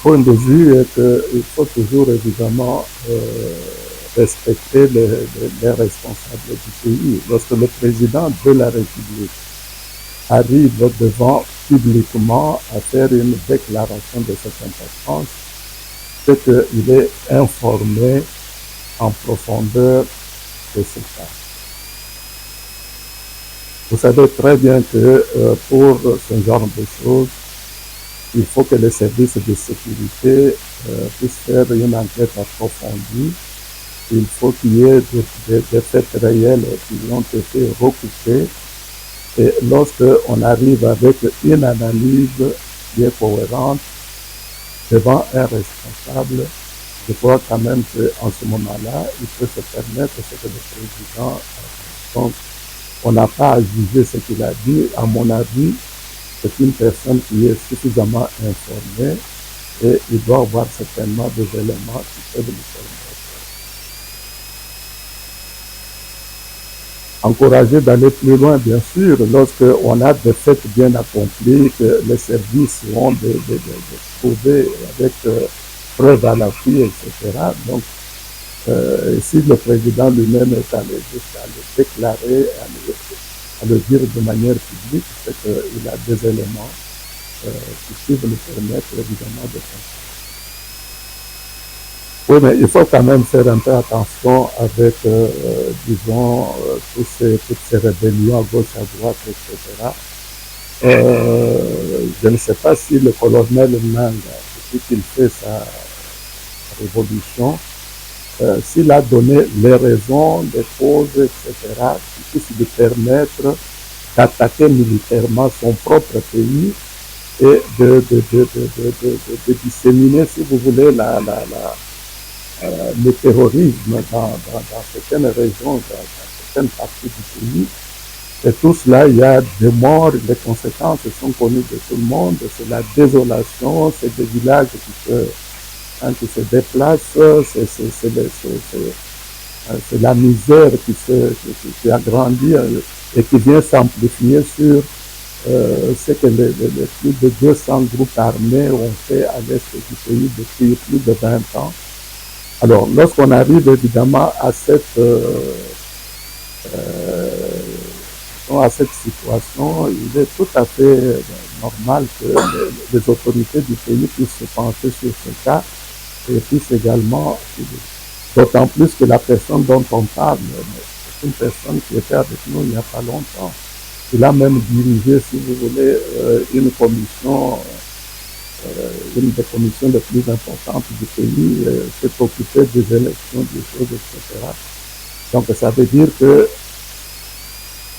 point de vue est qu'il faut toujours évidemment respecter les responsables du pays. Lorsque le président de la République arrive devant publiquement à faire une déclaration de cette importance, c'est qu'il est informé en profondeur de ce cas. Vous savez très bien que pour ce genre de choses, il faut que les services de sécurité puissent faire une enquête approfondie. Il faut qu'il y ait des faits réels qui ont été recoupés. Et lorsqu'on arrive avec une analyse qui est cohérente devant un responsable, je crois quand même qu'en ce moment-là, il peut se permettre ce que le président a. Donc, on n'a pas à juger ce qu'il a dit. À mon avis, c'est une personne qui est suffisamment informée et il doit avoir certainement des éléments qui peuvent lui permettre. Encourager d'aller plus loin, bien sûr, lorsqu'on a des faits bien accomplis, que les services ont de prouver avec preuve à l'appui, etc. Donc, si le président lui-même est allé jusqu'à le déclarer, à le dire de manière publique, c'est qu'il a des éléments qui peuvent lui permettre évidemment de faire ça. Oui, mais il faut quand même faire un peu attention avec, disons, toutes ces rébellions à gauche, à droite, etc. Je ne sais pas si le colonel Nanga, depuis qu'il fait sa révolution, s'il a donné les raisons, les causes, etc., qui puissent lui permettre d'attaquer militairement son propre pays et de disséminer, si vous voulez, le terrorisme dans certaines régions, dans certaines parties du pays. Et tout cela, il y a des morts, les conséquences sont connues de tout le monde, c'est la désolation, c'est des villages qui se déplacent, c'est la misère qui agrandit et qui vient s'amplifier sur ce que les plus de 200 groupes armés ont fait à l'est du pays depuis plus de 20 ans. Alors, lorsqu'on arrive évidemment à cette situation, il est tout à fait normal que les autorités du pays puissent se pencher sur ce cas et puissent également, d'autant plus que la personne dont on parle, c'est une personne qui était avec nous il n'y a pas longtemps. Il a même dirigé, si vous voulez, une commission, une des commissions les plus importantes du pays, s'est occupé des élections, des choses, etc. Donc ça veut dire que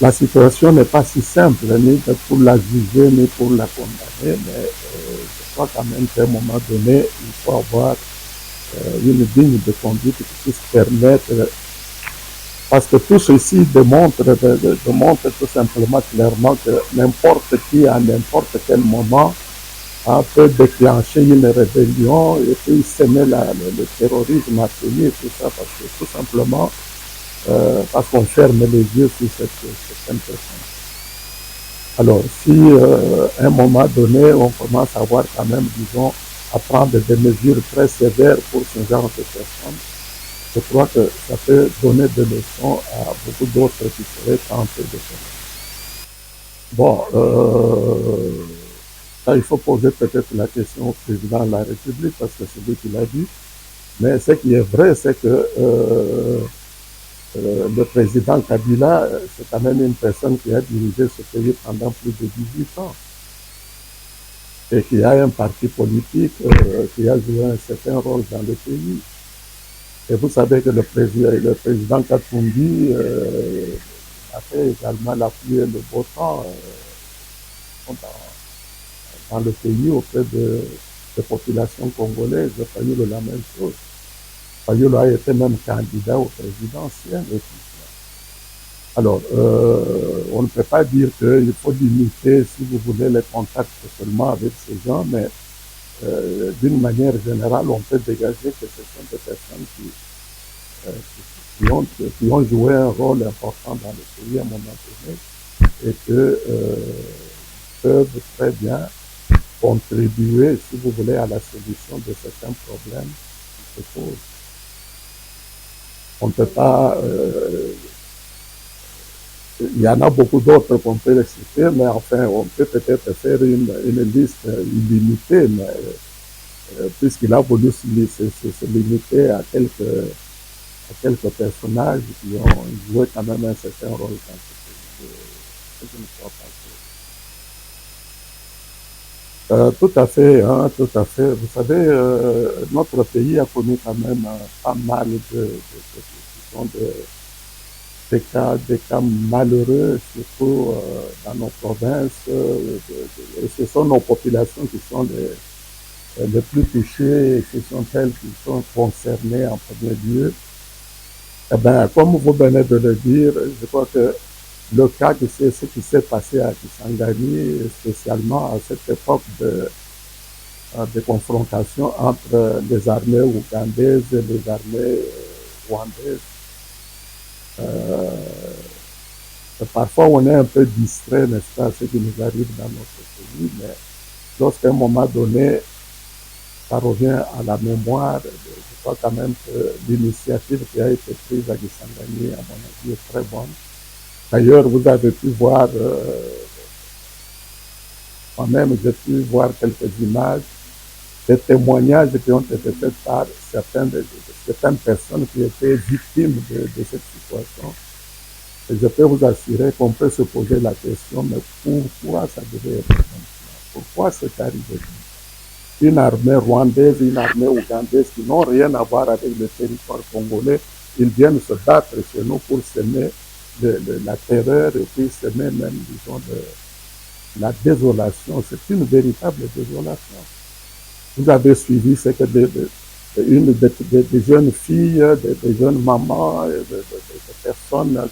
la situation n'est pas si simple, ni pour la juger, ni pour la condamner, mais je crois quand même qu'à un moment donné, il faut avoir une ligne de conduite qui puisse permettre, parce que tout ceci démontre tout simplement clairement que n'importe qui, à n'importe quel moment, peut déclencher une rébellion et puis semer le terrorisme à tenir, tout ça, parce que tout simplement, parce qu'on ferme les yeux sur certaines personnes. Alors, si à un moment donné, on commence à voir quand même, disons, à prendre des mesures très sévères pour ce genre de personnes, je crois que ça peut donner des leçons à beaucoup d'autres qui seraient tentés de faire. Bon, ça, il faut poser peut-être la question au président de la République, parce que c'est lui qui l'a dit. Mais ce qui est vrai, c'est que le président Kabila, c'est quand même une personne qui a dirigé ce pays pendant plus de 18 ans et qui a un parti politique qui a joué un certain rôle dans le pays. Et vous savez que le président Katumbi a fait également la pluie et le beau temps dans le pays auprès des populations congolaises. Fayulu la même chose. Fayulu a été même candidat au présidentiel et tout ça. Alors, on ne peut pas dire qu'il faut limiter, si vous voulez, les contacts seulement avec ces gens, mais d'une manière générale, on peut dégager que ce sont des personnes qui ont joué un rôle important dans le pays à un moment donné et que peuvent très bien contribuer, si vous voulez, à la solution de certains problèmes qui se posent. On ne peut pas... il y en a beaucoup d'autres qu'on peut les citer, mais enfin, on peut peut-être faire une liste illimitée, mais puisqu'il a voulu se limiter à quelques personnages qui ont joué quand même un certain rôle dans ce ne crois pas. Tout à fait, hein, tout à fait. Vous savez, notre pays a connu quand même pas mal des cas malheureux, surtout dans nos provinces. Et ce sont nos populations qui sont les plus touchées, et ce sont elles qui sont concernées en premier lieu. Eh bien, comme vous venez de le dire, je crois que le cas, c'est ce qui s'est passé à Kisangani, spécialement à cette époque de confrontation entre les armées ougandaises et les armées rwandaises. Parfois, on est un peu distrait, n'est-ce pas, ce qui nous arrive dans notre pays, mais lorsqu'à un moment donné, ça revient à la mémoire, je crois quand même que l'initiative qui a été prise à Kisangani, à mon avis, est très bonne. D'ailleurs, vous avez pu voir, moi-même, j'ai pu voir quelques images, des témoignages qui ont été faits par certaines personnes qui étaient victimes de cette situation. Et je peux vous assurer qu'on peut se poser la question, mais pourquoi ça devait être comme ça? Pourquoi c'est arrivé? Une armée rwandaise, une armée ougandaise qui n'ont rien à voir avec le territoire congolais, ils viennent se battre chez nous pour semer la terreur et puis semer même, disons, la désolation. C'est une véritable désolation. Vous avez suivi ce que des jeunes filles, des jeunes mamans, des personnes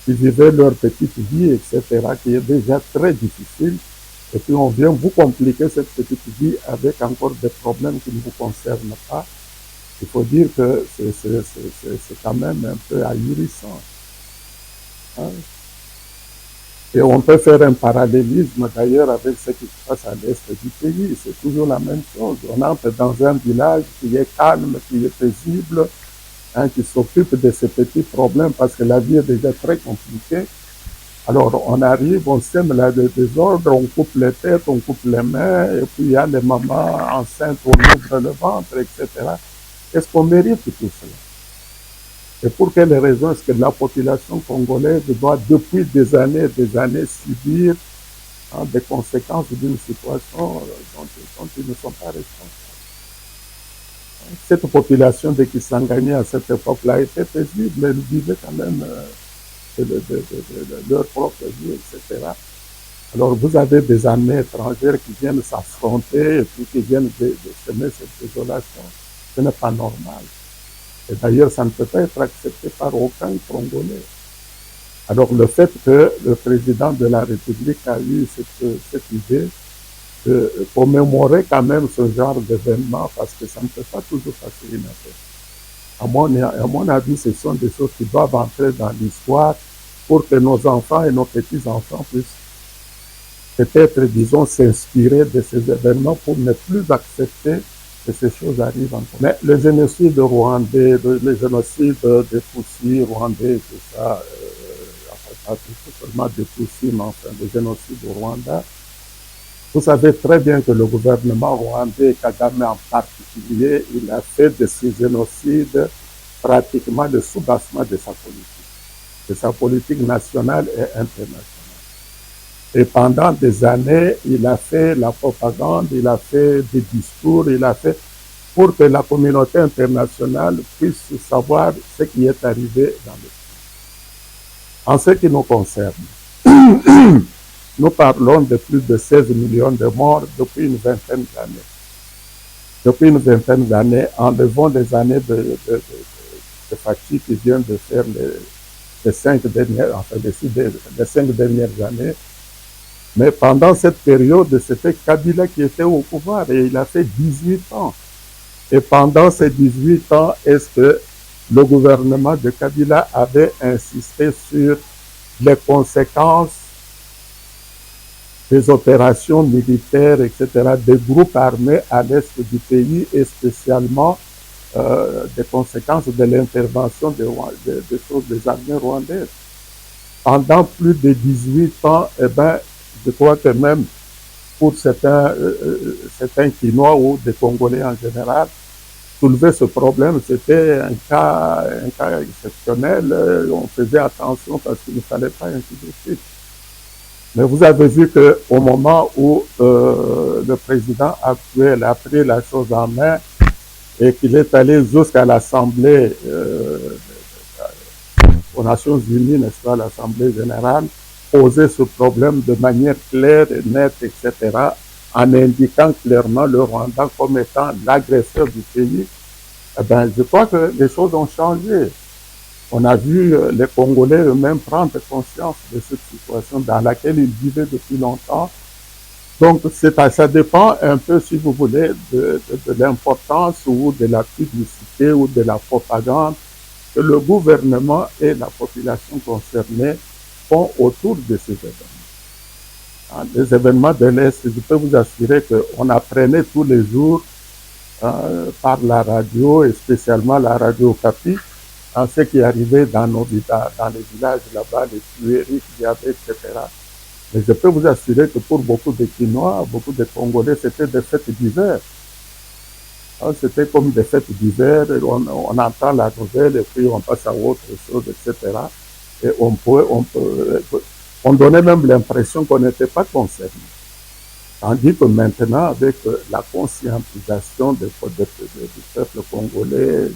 qui vivaient leur petite vie, etc., qui est déjà très difficile. Et puis on vient vous compliquer cette petite vie avec encore des problèmes qui ne vous concernent pas. Il faut dire que c'est quand même un peu ahurissant. Hein? Et on peut faire un parallélisme d'ailleurs avec ce qui se passe à l'est du pays. C'est toujours la même chose. On entre dans un village qui est calme, qui est paisible, hein, qui s'occupe de ces petits problèmes parce que la vie est déjà très compliquée. Alors on arrive, on sème là des désordres, on coupe les têtes, on coupe les mains, et puis il y a les mamans enceintes, on ouvre le ventre, etc. Est-ce qu'on mérite tout cela? Et pour quelles raisons est-ce que la population congolaise doit depuis des années subir des conséquences d'une situation dont ils ne sont pas responsables? Cette population de Kisangani à cette époque-là était paisible, elle vivait quand même de leur propre vie, etc. Alors vous avez des armées étrangères qui viennent s'affronter et puis qui viennent de semer cette désolation. Ce n'est pas normal. Et d'ailleurs, ça ne peut pas être accepté par aucun Congolais. Alors le fait que le président de la République a eu cette idée de commémorer quand même ce genre d'événement, parce que ça ne peut pas toujours passer inaperçu. À mon avis, ce sont des choses qui doivent entrer dans l'histoire pour que nos enfants et nos petits-enfants puissent peut-être, disons, s'inspirer de ces événements pour ne plus accepter que ces choses arrivent encore. Mais le génocide rwandais, le génocide des Tutsis rwandais, tout ça, pas seulement des Tutsis, mais enfin le génocide au Rwanda, vous savez très bien que le gouvernement rwandais, Kagame en particulier, il a fait de ces génocides pratiquement le soubassement de sa politique nationale et internationale. Et pendant des années, il a fait la propagande, il a fait des discours, il a fait pour que la communauté internationale puisse savoir ce qui est arrivé dans le pays. En ce qui nous concerne, nous parlons de plus de 16 millions de morts depuis une vingtaine d'années. Depuis une vingtaine d'années, enlevons des années de fatigue qui viennent de faire les 5 dernières années. Mais pendant cette période, c'était Kabila qui était au pouvoir et il a fait 18 ans. Et pendant ces 18 ans, est-ce que le gouvernement de Kabila avait insisté sur les conséquences des opérations militaires, etc., des groupes armés à l'est du pays et spécialement des conséquences de l'intervention des armées rwandaises. Pendant plus de 18 ans, eh ben, je crois que même pour certains Quinois ou des Congolais en général, soulever ce problème, c'était un cas exceptionnel. On faisait attention parce qu'il ne fallait pas ainsi de suite. Mais vous avez vu qu'au moment où le président actuel a pris la chose en main et qu'il est allé jusqu'à l'Assemblée, aux Nations Unies, n'est-ce pas, l'Assemblée générale, poser ce problème de manière claire et nette, etc., en indiquant clairement le Rwanda comme étant l'agresseur du pays, eh ben, je crois que les choses ont changé. On a vu les Congolais eux-mêmes prendre conscience de cette situation dans laquelle ils vivaient depuis longtemps. Donc, ça dépend un peu, si vous voulez, de l'importance ou de la publicité ou de la propagande que le gouvernement et la population concernée font autour de ces événements. Les événements de l'Est, je peux vous assurer qu'on apprenait tous les jours par la radio, et spécialement la radio Okapi, ce qui arrivait dans les villages là-bas, les tueries qu'il y avait, etc. Mais je peux vous assurer que pour beaucoup de Quinois, beaucoup de Congolais, c'était des fêtes d'hiver. C'était comme des fêtes d'hiver, on entend la nouvelle et puis on passe à autre chose, etc. Et on donnait même l'impression qu'on n'était pas concerné. Tandis que maintenant, avec la conscientisation du peuple congolais,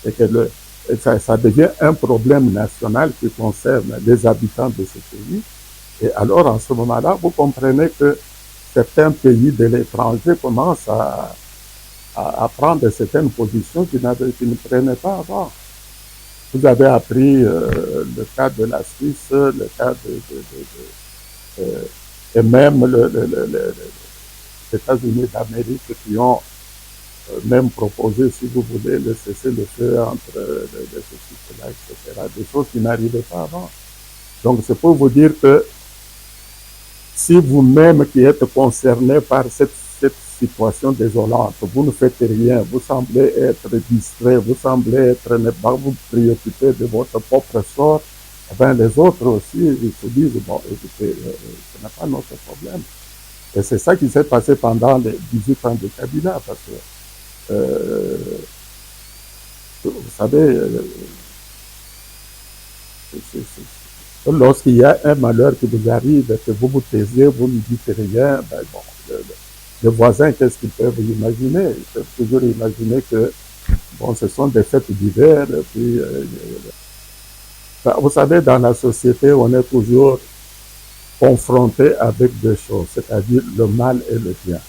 et que ça devient un problème national qui concerne les habitants de ce pays. Et alors, en ce moment-là, vous comprenez que certains pays de l'étranger commencent à prendre certaines positions qu'ils ne prenaient pas avant. Vous avez appris le cas de la Suisse, le cas et même les États-Unis d'Amérique qui ont même proposé, si vous voulez, le cessez-le-feu entre les sociétés-là, etc. Des choses qui n'arrivaient pas avant. Donc, c'est pour vous dire que si vous-même qui êtes concerné par cette situation désolante, vous ne faites rien, vous semblez être distrait, vous semblez ne pas vous préoccuper de votre propre sort, eh bien, les autres aussi, ils se disent, bon, écoutez, ce n'est pas notre problème. Et c'est ça qui s'est passé pendant les 18 ans de Kabila, parce que, vous savez, lorsqu'il y a un malheur qui vous arrive et que vous vous taisez, vous ne dites rien, ben bon, les voisins, qu'est-ce qu'ils peuvent imaginer? Ils peuvent toujours imaginer que bon, ce sont des fêtes d'hiver. Puis, vous savez, dans la société, on est toujours confronté avec deux choses, c'est-à-dire le mal et le bien.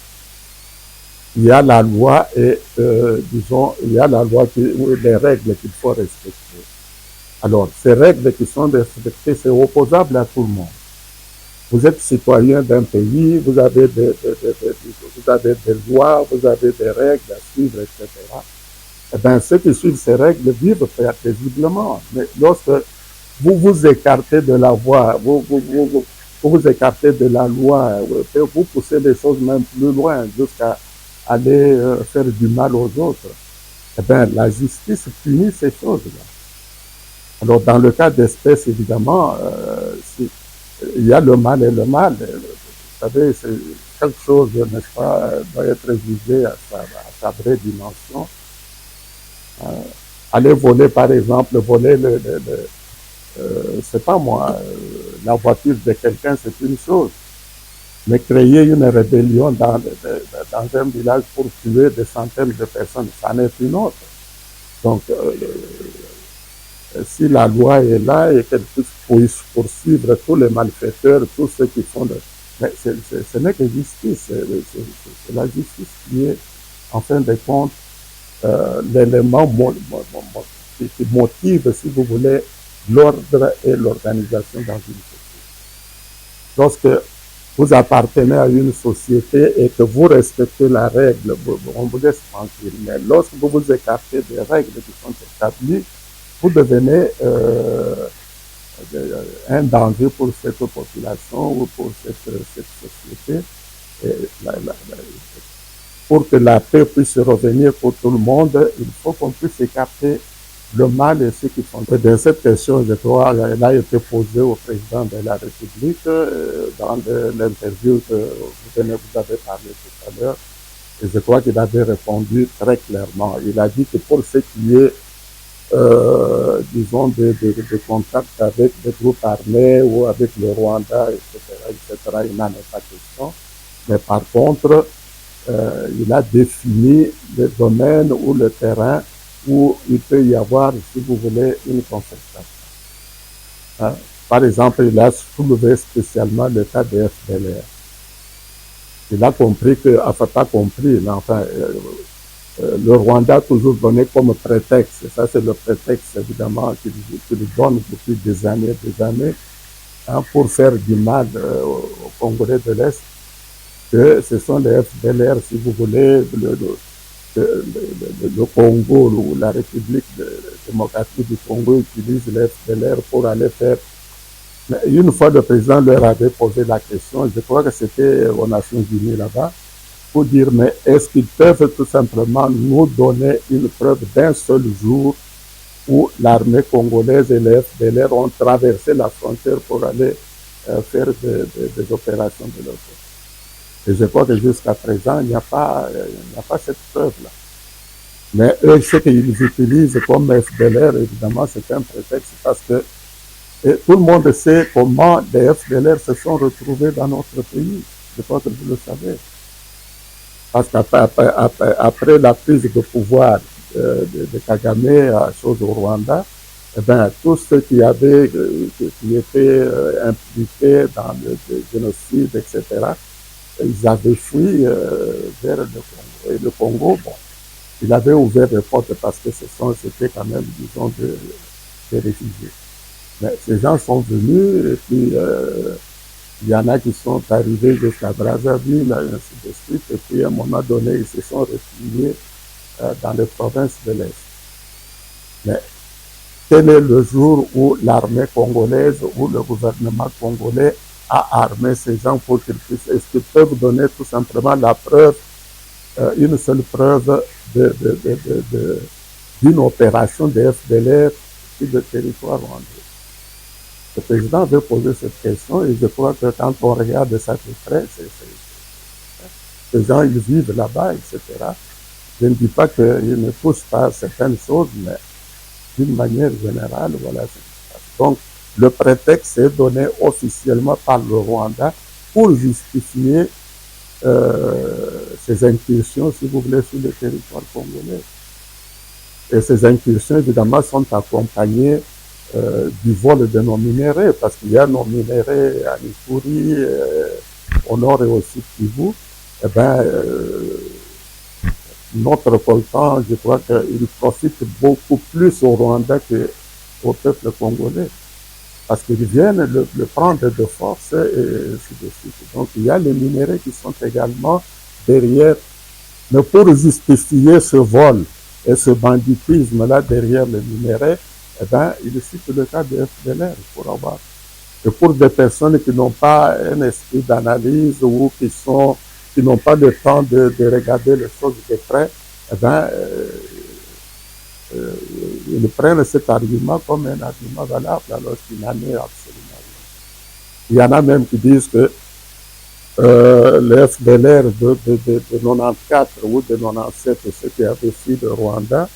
Il y a la loi et, disons, il y a la loi ou les règles qu'il faut respecter. Alors, ces règles qui sont respectées, c'est opposable à tout le monde. Vous êtes citoyen d'un pays, vous avez des lois, vous avez des règles à suivre, etc. Eh bien, ceux qui suivent ces règles vivent paisiblement. Mais lorsque vous vous écartez de la voie, vous vous écartez de la loi, vous poussez les choses même plus loin jusqu'à aller faire du mal aux autres, eh bien, la justice punit ces choses-là. Alors, dans le cas d'espèces, évidemment, il y a le mal et le mal. Vous savez, c'est quelque chose, n'est-ce pas, doit être jugé à sa vraie dimension. Aller voler, par exemple, voler c'est pas moi, la voiture de quelqu'un, c'est une chose. Mais créer une rébellion dans un village pour tuer des centaines de personnes, ça n'est une autre. Donc, si la loi est là et qu'elle puisse poursuivre tous les malfaiteurs, tous ceux qui font mais ce n'est que justice, c'est la justice qui est, en fin de compte, l'élément qui motive, si vous voulez, l'ordre et l'organisation dans une société. Lorsque vous appartenez à une société et que vous respectez la règle, on vous laisse tranquille. Mais lorsque vous vous écartez des règles qui sont établies, vous devenez un danger pour cette population ou pour cette société. Et pour que la paix puisse revenir pour tout le monde, il faut qu'on puisse écarter le mal et ceux qui font. Et dans cette question, je crois, elle a été posée au président de la République dans l'interview que vous avez parlé tout à l'heure. Et je crois qu'il avait répondu très clairement. Il a dit que pour ce qui est, disons, de contacts avec des groupes armés ou avec le Rwanda, etc., il n'en est pas question. Mais par contre, il a défini le domaine ou le terrain où il peut y avoir, si vous voulez, une concertation. Hein? Par exemple, il a soulevé spécialement le cas des FDLR. Il a compris que, enfin pas compris, mais enfin, le Rwanda a toujours donné comme prétexte, et ça c'est le prétexte évidemment qu'il donne depuis des années, hein, pour faire du mal aux Congolais de l'Est, que ce sont les FDLR, si vous voulez, le Congo ou la République démocratique du Congo utilise les FDLR pour aller faire. Mais une fois le président leur avait posé la question, je crois que c'était aux Nations Unies là-bas, pour dire mais est-ce qu'ils peuvent tout simplement nous donner une preuve d'un seul jour où l'armée congolaise et les FDLR ont traversé la frontière pour aller faire des opérations de leur côté. Et je crois que jusqu'à présent, il n'y a pas cette preuve-là. Mais eux, ce qu'ils utilisent comme FDLR, évidemment, c'est un prétexte parce que tout le monde sait comment les FDLR se sont retrouvés dans notre pays. Je crois que vous le savez. Parce qu'après la prise de pouvoir de Kagame, chose au Rwanda, eh bien, tous ceux qui étaient impliqués dans le génocide, etc., ils avaient fui vers le Congo. Et le Congo, bon, il avait ouvert les portes parce que c'était quand même, disons, des réfugiés. Mais ces gens sont venus et puis il y en a qui sont arrivés jusqu'à Brazzaville, et ainsi de suite. Et puis à un moment donné, ils se sont repliés dans les provinces de l'Est. Mais quel est le jour où l'armée congolaise ou le gouvernement congolais a armé ces gens pour qu'ils puissent, est-ce qu'ils peuvent donner tout simplement la preuve, une seule preuve d'une opération de FDLR sur le territoire rwandais? Le président avait posé cette question et je crois que quand on regarde ça de près, ces gens, ils vivent là-bas, etc. Je ne dis pas qu'ils ne touchent pas certaines choses, mais d'une manière générale, voilà ce qui se passe. Donc, le prétexte est donné officiellement par le Rwanda pour justifier ces incursions, si vous voulez, sur le territoire congolais. Et ces incursions, évidemment, sont accompagnées du vol de nos minéraux, parce qu'il y a nos minéraux à Ituri, au nord et au sud Kivu. Eh bien, notre coltan, je crois qu'il profite beaucoup plus au Rwanda qu'au peuple congolais, parce qu'ils viennent le prendre de force et ainsi de suite. Donc il y a les minéraux qui sont également derrière. Mais pour justifier ce vol et ce banditisme-là derrière les minéraux, eh bien, il cite le cas de FDLR pour avoir. Et pour des personnes qui n'ont pas un esprit d'analyse ou qui n'ont pas le temps de regarder les choses de près, eh bien, ils prennent cet argument comme un argument valable alors qu'il n'en est absolument rien. Il y en a même qui disent que le FDLR de 94 ou de 97, ceux qui avaient fui le Rwanda,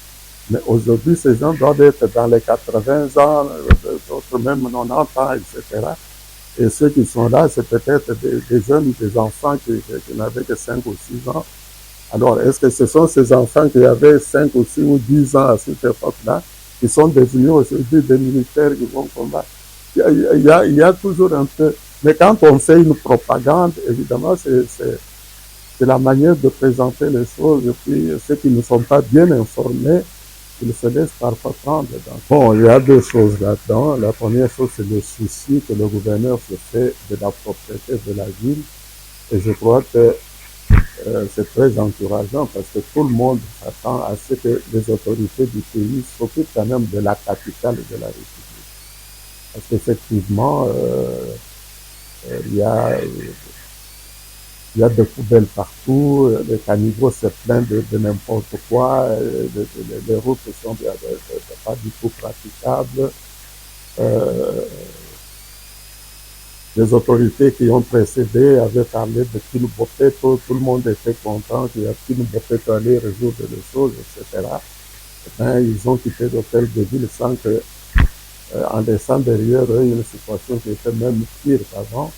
mais aujourd'hui, ces gens doivent être dans les 80 ans, d'autres même 90 ans, etc. Et ceux qui sont là, c'est peut-être des jeunes, des enfants qui n'avaient que 5 ou 6 ans. Alors, est-ce que ce sont ces enfants qui avaient 5 ou 6 ou 10 ans à cette époque-là, qui sont devenus aujourd'hui des militaires qui vont combattre? Il y a toujours un peu... Mais quand on fait une propagande, évidemment, c'est la manière de présenter les choses. Et puis, ceux qui ne sont pas bien informés, ils se laissent parfois prendre. Bon, il y a deux choses là-dedans. La première chose, c'est le souci que le gouverneur se fait de la propriété de la ville. Et je crois que c'est très encourageant parce que tout le monde s'attend à ce que les autorités du pays s'occupent quand même de la capitale de la République. Parce qu'effectivement, il y a des poubelles partout, les caniveaux se plaignent de n'importe quoi, les routes sont pas du tout praticables. Euh, les autorités qui ont précédé avaient parlé de Tine Bopeto, tout le monde était content qu'il y a Tine Bopeto allait résoudre les choses, etc. Ben, ils ont quitté l'hôtel de ville sans que, en laissant derrière eux une situation qui était même pire qu'avant.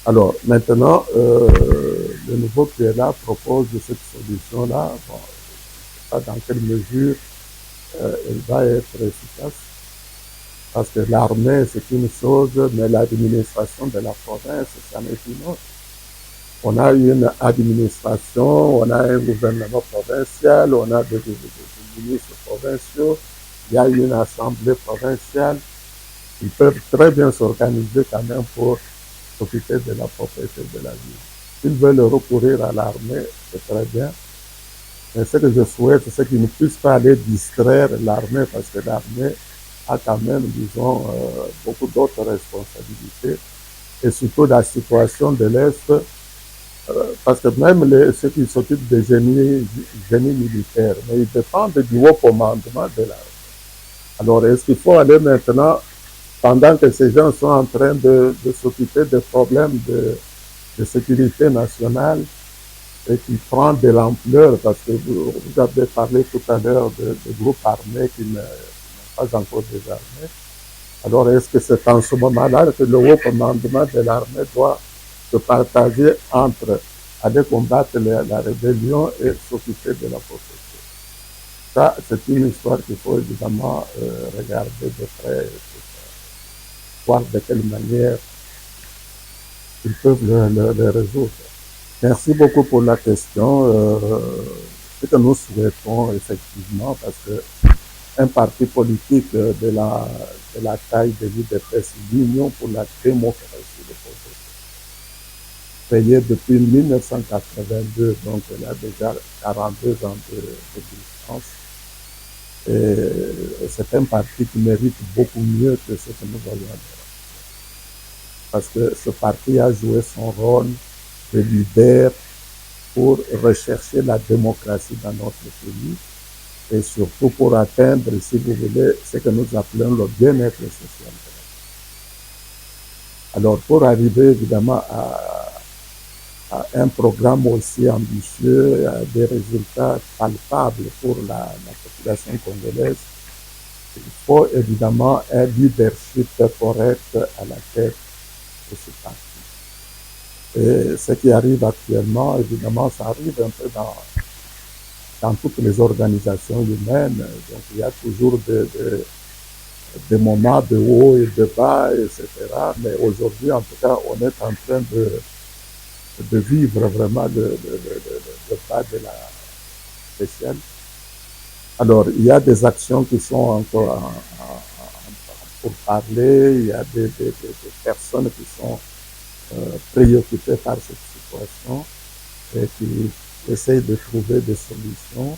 Alors, maintenant, le nouveau qui est là propose cette solution-là. Bon, je ne sais pas dans quelle mesure elle va être efficace, parce que l'armée, c'est une chose, mais l'administration de la province, c'en est une autre. On a une administration, on a un gouvernement provincial, on a des ministres provinciaux, il y a une assemblée provinciale. Ils peuvent très bien s'organiser quand même pour s'occuper de la propriété de la ville. S'ils veulent recourir à l'armée, c'est très bien. Mais ce que je souhaite, c'est qu'ils ne puissent pas aller distraire l'armée, parce que l'armée a quand même, disons, beaucoup d'autres responsabilités. Et surtout la situation de l'Est, parce que même ceux qui s'occupent des génies militaires, mais ils dépendent du haut commandement de l'armée. Alors, est-ce qu'il faut aller maintenant, pendant que ces gens sont en train de s'occuper des problèmes de sécurité nationale, et qui prend de l'ampleur, parce que vous avez parlé tout à l'heure de groupes armés qui n'ont pas encore désarmés. Alors, est-ce que c'est en ce moment-là que le haut commandement de l'armée doit se partager entre aller combattre la rébellion et s'occuper de la protection? Ça, c'est une histoire qu'il faut évidemment regarder de près, voir de quelle manière ils peuvent le résoudre. Merci beaucoup pour la question. Ce que nous souhaitons effectivement, parce qu'un parti politique de la taille de l'UDPS, l'Union pour la démocratie de Congo, créée depuis 1982, donc elle a déjà 42 ans d'existence. Et c'est un parti qui mérite beaucoup mieux que ce que nous voyons là. Parce que ce parti a joué son rôle de leader pour rechercher la démocratie dans notre pays et surtout pour atteindre, si vous voulez, ce que nous appelons le bien-être social. Alors, pour arriver évidemment à un programme aussi ambitieux, à des résultats palpables pour la population congolaise, il faut évidemment un leadership correct à la tête de ce parti. Et ce qui arrive actuellement, évidemment, ça arrive un peu dans toutes les organisations humaines. Donc, il y a toujours des moments de haut et de bas, etc. Mais aujourd'hui, en tout cas, on est en train de vivre vraiment le bas de la échelle. Alors, il y a des actions qui sont encore pour parler, il y a des personnes qui sont préoccupées par cette situation et qui essayent de trouver des solutions.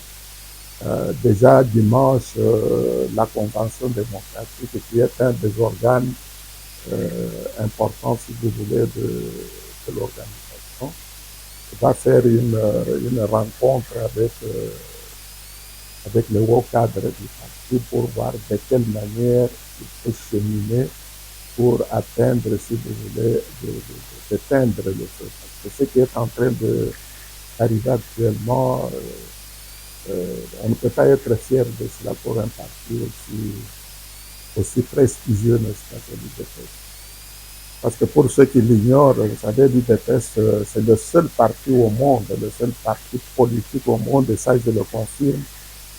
Déjà dimanche, la Convention démocratique, qui est un des organes importants, si vous voulez, de l'organisation, va faire une rencontre avec le haut cadre du parti pour voir de quelle manière il peut cheminer pour atteindre, si vous voulez, d'éteindre le feu. Parce que ce qui est en train d'arriver actuellement, on ne peut pas être fier de cela pour un parti aussi prestigieux, n'est-ce pas, que l'UDPS. Parce que pour ceux qui l'ignorent, vous savez, l'UDPS, c'est le seul parti au monde, le seul parti politique au monde, et ça je le confirme,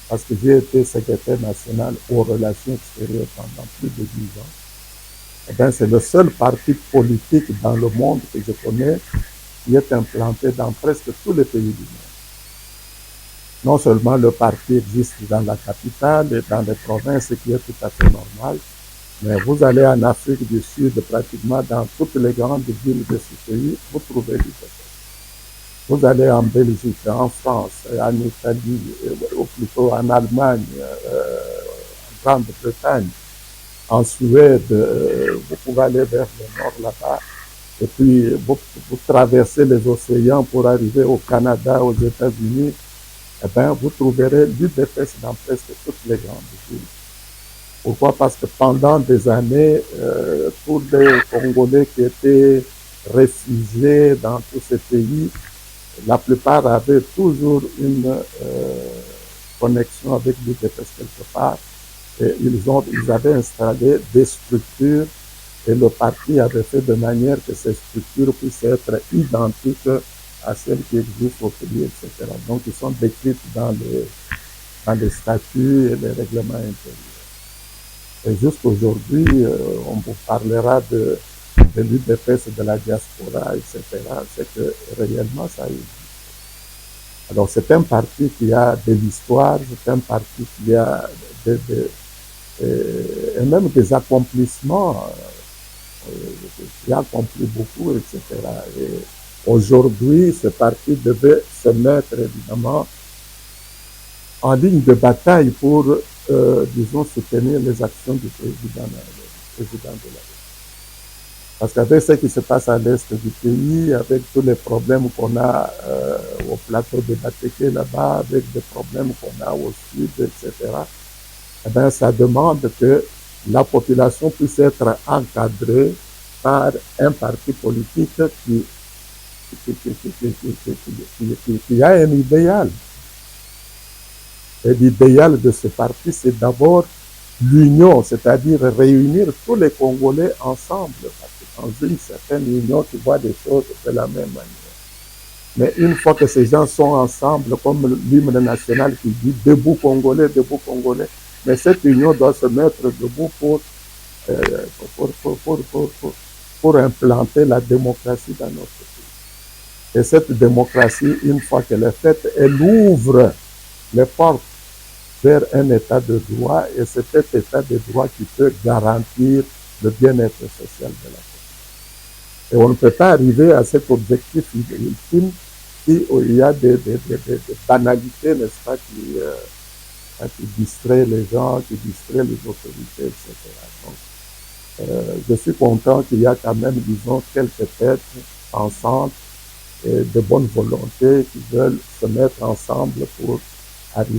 parce que j'ai été secrétaire national aux relations extérieures pendant plus de 10 ans. Eh bien, c'est le seul parti politique dans le monde que je connais qui est implanté dans presque tous les pays du monde. Non seulement le parti existe dans la capitale et dans les provinces, ce qui est tout à fait normal, mais vous allez en Afrique du Sud, pratiquement dans toutes les grandes villes de ce pays, vous trouvez l'UDPS. Vous allez en Belgique, en France, en Italie, ou plutôt en Allemagne, en Grande-Bretagne, en Suède, vous pouvez aller vers le nord là-bas, et puis vous traversez les océans pour arriver au Canada, aux États-Unis, eh bien, vous trouverez l'UDPS dans presque toutes les grandes villes. Pourquoi? Parce que pendant des années, tous les Congolais qui étaient réfugiés dans tous ces pays, la plupart avaient toujours une connexion avec l'UDPS quelque part. Et ils avaient installé des structures et le parti avait fait de manière que ces structures puissent être identiques à celles qui existent au pays, etc. Donc, ils sont décrites dans les statuts et les règlements intérieurs. Et jusqu'aujourd'hui, on vous parlera de l'UDPS, de la diaspora, etc. C'est que réellement, ça existe. Alors, c'est un parti qui a de l'histoire, c'est un parti qui a et même des accomplissements, qui a accompli beaucoup, etc. Et aujourd'hui, ce parti devait se mettre évidemment en ligne de bataille pour, disons, soutenir les actions du président de la République. Parce qu'avec ce qui se passe à l'est du pays, avec tous les problèmes qu'on a au plateau de Batéké là-bas, avec des problèmes qu'on a au sud, etc., eh bien, ça demande que la population puisse être encadrée par un parti politique qui a un idéal. Et l'idéal de ce parti, c'est d'abord l'union, c'est-à-dire réunir tous les Congolais ensemble, dans une certaine union qui voit des choses de la même manière. Mais une fois que ces gens sont ensemble, comme l'hymne national qui dit « Debout Congolais, debout Congolais », mais cette union doit se mettre debout pour implanter la démocratie dans notre pays. Et cette démocratie, une fois qu'elle est faite, elle ouvre les portes vers un état de droit, et c'est cet état de droit qui peut garantir le bien-être social de la population. Et on ne peut pas arriver à cet objectif ultime si il y a des banalités, n'est-ce pas, qui distraient les gens, qui distraient les autorités, etc. Donc, je suis content qu'il y a quand même, disons, quelques têtes pensantes et de bonne volonté qui veulent se mettre ensemble pour arriver